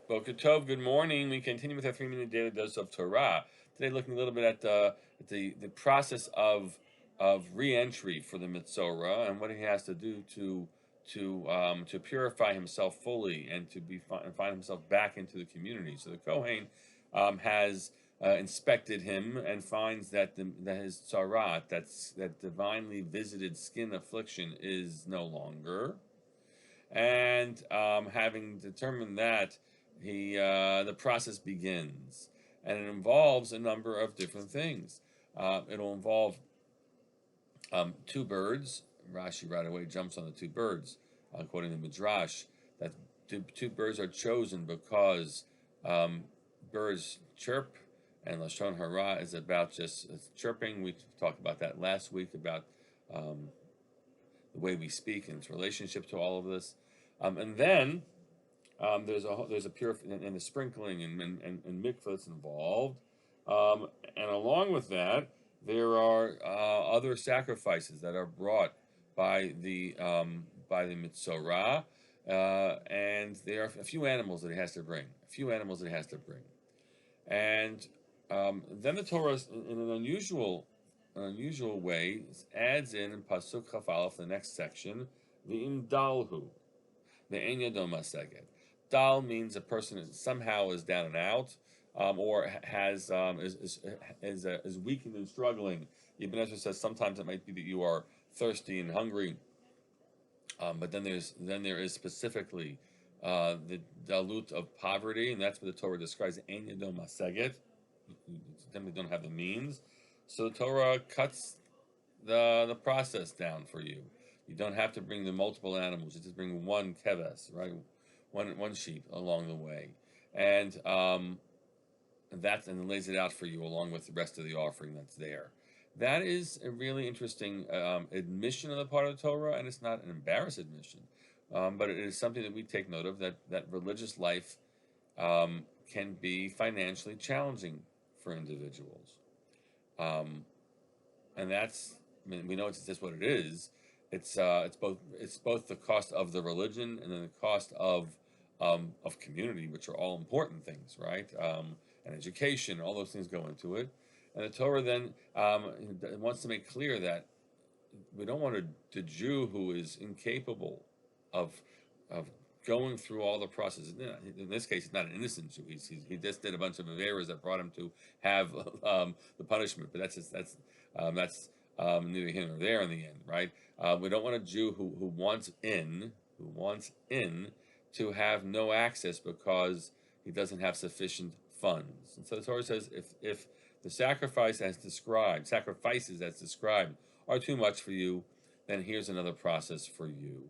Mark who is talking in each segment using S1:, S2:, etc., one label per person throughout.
S1: Boker Tov, good morning. We continue with our 3 minute daily dose of Torah. Today, looking a little bit at the process of re-entry for the Metzora and what he has to do to purify himself fully and to and find himself back into the community. So the Kohen has inspected him and finds that that his tzarat, that divinely visited skin affliction, is no longer. And having determined that, the process begins, and it involves a number of different things. It'll involve two birds. Rashi right away jumps on the two birds, quoting the Midrash, that two birds are chosen because birds chirp, and Lashon Hara is about just chirping. We talked about that last week, about the way we speak and its relationship to all of this. And then there's a pure and the sprinkling and mikvah that's involved, and along with that, there are other sacrifices that are brought by the Metzora, and there are a few animals that he has to bring. And then the Torah, in an unusual way, adds in Pasuk Chaf Aleph, the next section, the Imdalhu, the Ein Yado Maseged. Dal means a person somehow is down and out, or has is weakened and struggling. Ibn Ezra says sometimes it might be that you are thirsty and hungry, but then there is specifically the dalut of poverty, and that's what the Torah describes. Ein Yado Maseged. You simply don't have the means, so the Torah cuts the process down for you. You don't have to bring the multiple animals. You just bring one keves, right? One sheep along the way, and and lays it out for you along with the rest of the offering that's there. That is a really interesting admission on the part of the Torah, and it's not an embarrassed admission, but it is something that we take note of, that religious life can be financially challenging for individuals, and that's, I mean, we know it's just what it is. It's both the cost of the religion and then the cost of community, which are all important things, right? And education, all those things go into it. And the Torah then wants to make clear that we don't want the Jew who is incapable of of going through all the process. In this case, he's not an innocent Jew. He just did a bunch of errors that brought him to have the punishment. But that's neither here nor there in the end, right? We don't want a Jew who wants in to have no access because he doesn't have sufficient funds. And so the Torah says, if the sacrifices as described are too much for you, then here's another process for you,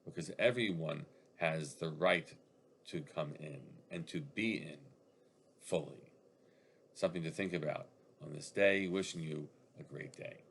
S1: because everyone has the right to come in and to be in fully. Something to think about on this day. Wishing you a great day.